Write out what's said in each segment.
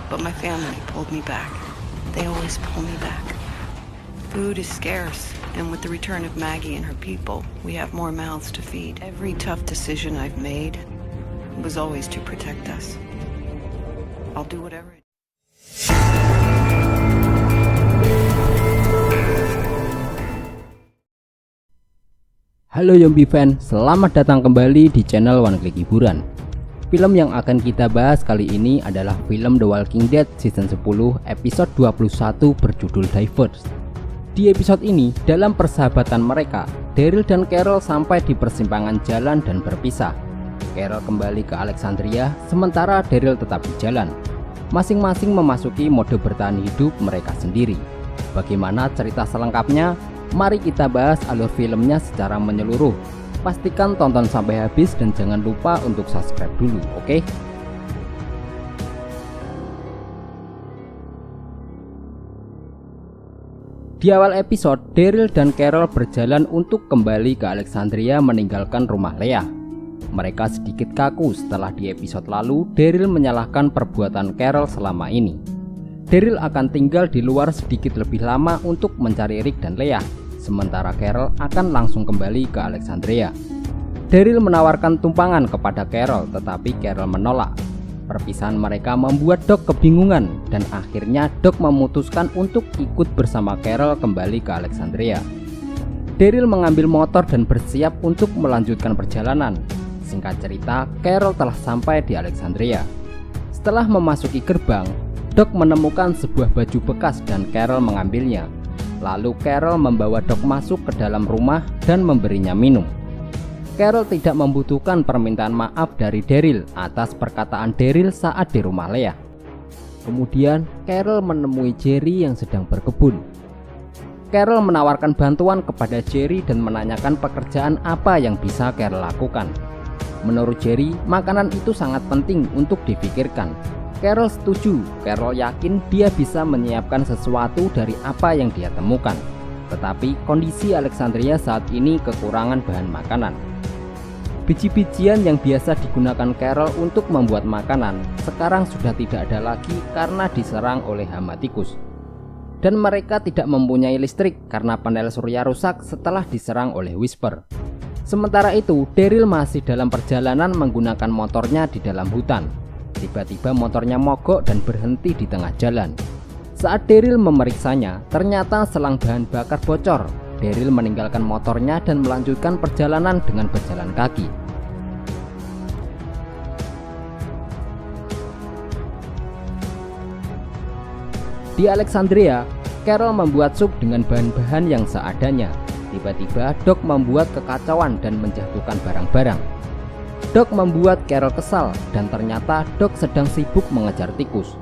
but my family pulled me back. They always pull me back. Food is scarce, and with the return of Maggie and her people, we have more mouths to feed. Every tough decision I've made was always to protect us. I'll do whatever it Halo Yombi fan, selamat datang kembali di channel One Click Hiburan. Film yang akan kita bahas kali ini adalah film The Walking Dead Season 10 episode 21 berjudul Diverse. Di episode ini, dalam persahabatan mereka, Daryl dan Carol sampai di persimpangan jalan dan berpisah. Carol kembali ke Alexandria, sementara Daryl tetap di jalan. Masing-masing memasuki mode bertahan hidup mereka sendiri. Bagaimana cerita selengkapnya? Mari kita bahas alur filmnya secara menyeluruh. Pastikan tonton sampai habis dan jangan lupa untuk subscribe dulu, oke? Di awal episode, Daryl dan Carol berjalan untuk kembali ke Alexandria meninggalkan rumah Leah. Mereka sedikit kaku setelah di episode lalu Daryl menyalahkan perbuatan Carol selama ini. Daryl akan tinggal di luar sedikit lebih lama untuk mencari Rick dan Leah, sementara Carol akan langsung kembali ke Alexandria. Daryl menawarkan tumpangan kepada Carol, tetapi Carol menolak. Perpisahan mereka membuat Doc kebingungan, dan akhirnya Doc memutuskan untuk ikut bersama Carol kembali ke Alexandria. Daryl mengambil motor dan bersiap untuk melanjutkan perjalanan. Singkat cerita, Carol telah sampai di Alexandria. Setelah memasuki gerbang, Doc menemukan sebuah baju bekas dan Carol mengambilnya. Lalu Carol membawa Doc masuk ke dalam rumah dan memberinya minum. Carol tidak membutuhkan permintaan maaf dari Daryl atas perkataan Daryl saat di rumah Leah. Kemudian Carol menemui Jerry yang sedang berkebun. Carol menawarkan bantuan kepada Jerry dan menanyakan pekerjaan apa yang bisa Carol lakukan. Menurut Jerry, makanan itu sangat penting untuk difikirkan. Carol setuju. Carol yakin dia bisa menyiapkan sesuatu dari apa yang dia temukan. Tetapi kondisi Alexandria saat ini kekurangan bahan makanan. Biji-bijian yang biasa digunakan Carol untuk membuat makanan sekarang sudah tidak ada lagi karena diserang oleh hama tikus. Dan mereka tidak mempunyai listrik karena panel surya rusak setelah diserang oleh Whisper. Sementara itu, Daryl masih dalam perjalanan menggunakan motornya di dalam hutan. Tiba-tiba motornya mogok dan berhenti di tengah jalan. Saat Daryl memeriksanya, ternyata selang bahan bakar bocor. Daryl meninggalkan motornya dan melanjutkan perjalanan dengan berjalan kaki. Di Alexandria, Carol membuat sup dengan bahan-bahan yang seadanya. Tiba-tiba Doc membuat kekacauan dan menjatuhkan barang-barang. Doc membuat Carol kesal dan ternyata Doc sedang sibuk mengejar tikus.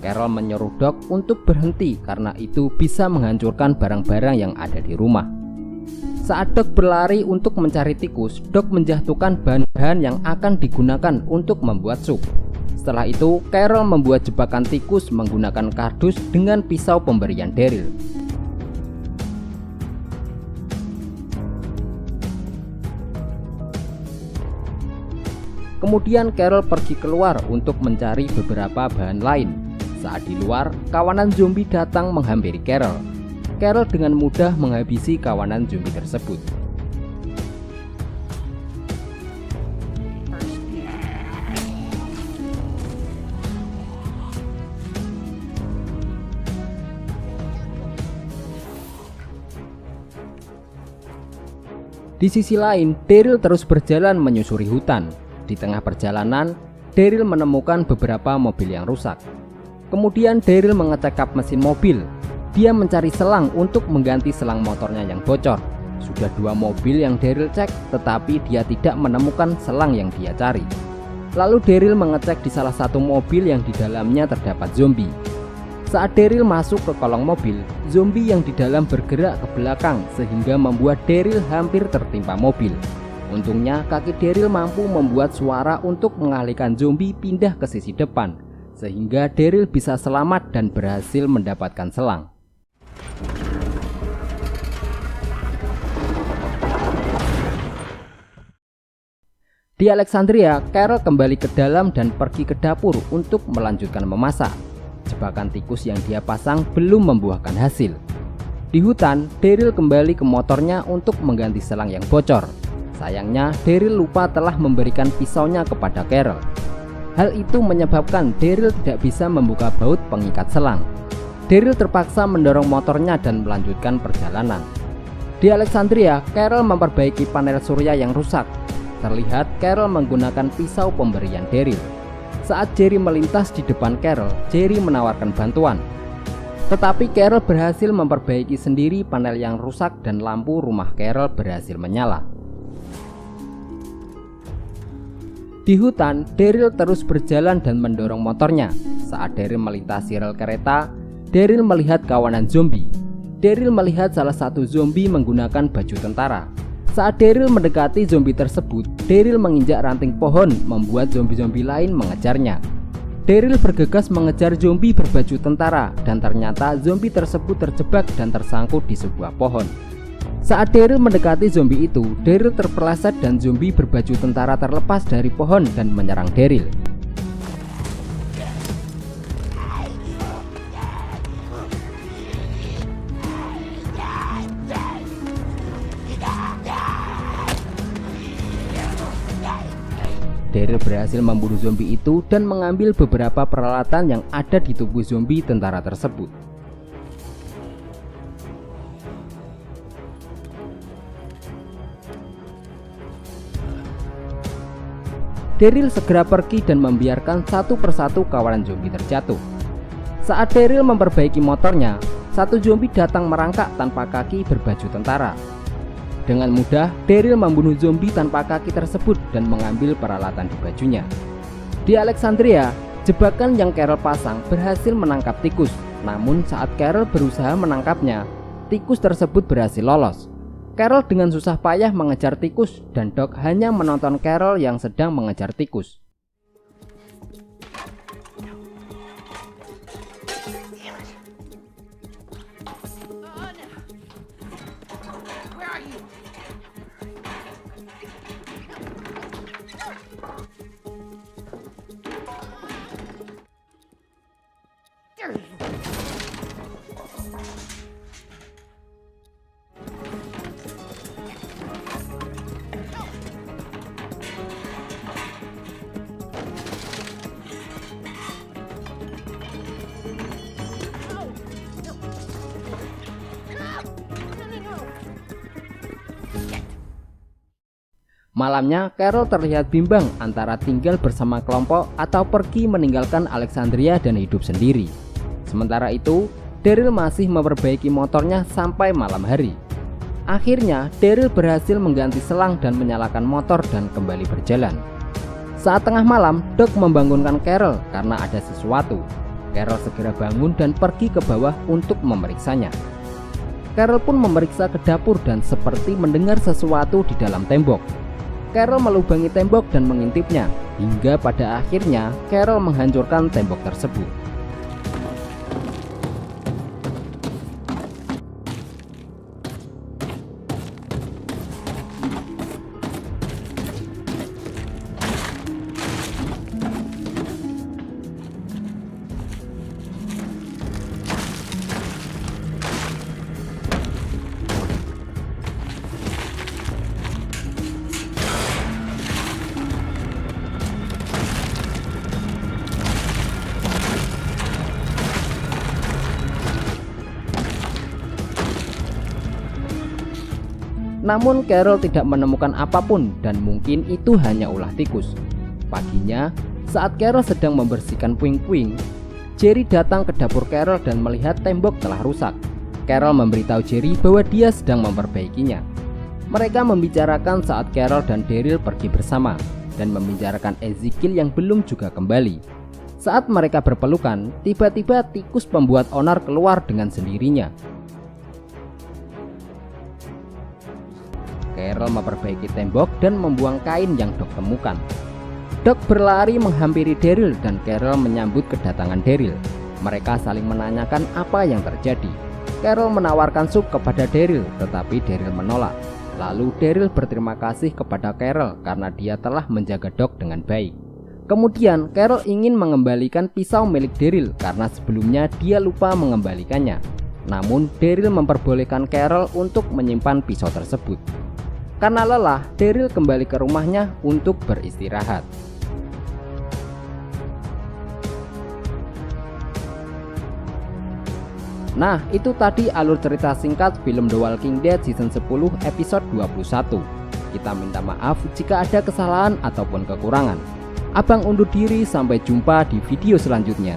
Carol menyuruh Doc untuk berhenti karena itu bisa menghancurkan barang-barang yang ada di rumah. Saat Doc berlari untuk mencari tikus, Doc menjatuhkan bahan-bahan yang akan digunakan untuk membuat sup. Setelah itu, Carol membuat jebakan tikus menggunakan kardus dengan pisau pemberian Daryl. Kemudian Carol pergi keluar untuk mencari beberapa bahan lain. Saat di luar, kawanan zombie datang menghampiri Carol. Carol dengan mudah menghabisi kawanan zombie tersebut. Di sisi lain, Daryl terus berjalan menyusuri hutan. Di tengah perjalanan, Daryl menemukan beberapa mobil yang rusak. Kemudian Daryl mengecek kap mesin mobil. Dia mencari selang untuk mengganti selang motornya yang bocor. Sudah 2 mobil yang Daryl cek, tetapi dia tidak menemukan selang yang dia cari. Lalu Daryl mengecek di salah satu mobil yang di dalamnya terdapat zombie. Saat Daryl masuk ke kolong mobil, zombie yang di dalam bergerak ke belakang sehingga membuat Daryl hampir tertimpa mobil. Untungnya kaki Daryl mampu membuat suara untuk mengalihkan zombie pindah ke sisi depan, sehingga Daryl bisa selamat dan berhasil mendapatkan selang. Di Alexandria, Carol kembali ke dalam dan pergi ke dapur untuk melanjutkan memasak. Jebakan tikus yang dia pasang belum membuahkan hasil. Di hutan, Daryl kembali ke motornya untuk mengganti selang yang bocor. Sayangnya, Daryl lupa telah memberikan pisaunya kepada Carol. Hal itu menyebabkan Daryl tidak bisa membuka baut pengikat selang. Daryl terpaksa mendorong motornya dan melanjutkan perjalanan. Di Alexandria, Carol memperbaiki panel surya yang rusak. Terlihat Carol menggunakan pisau pemberian Daryl. Saat Jerry melintas di depan Carol, Jerry menawarkan bantuan. Tetapi Carol berhasil memperbaiki sendiri panel yang rusak dan lampu rumah Carol berhasil menyala. Di hutan, Daryl terus berjalan dan mendorong motornya. Saat Daryl melintasi rel kereta, Daryl melihat kawanan zombie. Daryl melihat salah satu zombie menggunakan baju tentara. Saat Daryl mendekati zombie tersebut, Daryl menginjak ranting pohon, membuat zombie-zombie lain mengejarnya. Daryl bergegas mengejar zombie berbaju tentara, dan ternyata zombie tersebut terjebak dan tersangkut di sebuah pohon. Saat Daryl mendekati zombie itu, Daryl terpeleset dan zombie berbaju tentara terlepas dari pohon dan menyerang Daryl. Daryl berhasil membunuh zombie itu dan mengambil beberapa peralatan yang ada di tubuh zombie tentara tersebut. Daryl segera pergi dan membiarkan satu persatu kawanan zombie terjatuh. Saat Daryl memperbaiki motornya, satu zombie datang merangkak tanpa kaki berbaju tentara. Dengan mudah, Daryl membunuh zombie tanpa kaki tersebut dan mengambil peralatan di bajunya. Di Alexandria, jebakan yang Carol pasang berhasil menangkap tikus. Namun saat Carol berusaha menangkapnya, tikus tersebut berhasil lolos. Carol dengan susah payah mengejar tikus dan Doc hanya menonton Carol yang sedang mengejar tikus. Malamnya, Carol terlihat bimbang antara tinggal bersama kelompok atau pergi meninggalkan Alexandria dan hidup sendiri. Sementara itu, Daryl masih memperbaiki motornya sampai malam hari. Akhirnya, Daryl berhasil mengganti selang dan menyalakan motor dan kembali berjalan. Saat tengah malam, Doc membangunkan Carol karena ada sesuatu. Carol segera bangun dan pergi ke bawah untuk memeriksanya. Carol pun memeriksa ke dapur dan seperti mendengar sesuatu di dalam tembok. Carol melubangi tembok dan mengintipnya, hingga pada akhirnya Carol menghancurkan tembok tersebut. Namun Carol tidak menemukan apapun dan mungkin itu hanya ulah tikus. Paginya, saat Carol sedang membersihkan puing-puing, Jerry datang ke dapur Carol dan melihat tembok telah rusak. Carol memberitahu Jerry bahwa dia sedang memperbaikinya. Mereka membicarakan saat Carol dan Daryl pergi bersama dan membicarakan Ezekiel yang belum juga kembali. Saat mereka berpelukan, tiba-tiba tikus pembuat onar keluar dengan sendirinya. Carol memperbaiki tembok dan membuang kain yang Doc temukan. Doc berlari menghampiri Daryl dan Carol menyambut kedatangan Daryl. Mereka saling menanyakan apa yang terjadi. Carol menawarkan sup kepada Daryl, tetapi Daryl menolak. Lalu Daryl berterima kasih kepada Carol karena dia telah menjaga Doc dengan baik. Kemudian Carol ingin mengembalikan pisau milik Daryl karena sebelumnya dia lupa mengembalikannya. Namun Daryl memperbolehkan Carol untuk menyimpan pisau tersebut. Karena lelah, Daryl kembali ke rumahnya untuk beristirahat. Nah, itu tadi alur cerita singkat film The Walking Dead season 10 episode 21. Kita minta maaf jika ada kesalahan ataupun kekurangan. Abang undur diri, sampai jumpa di video selanjutnya.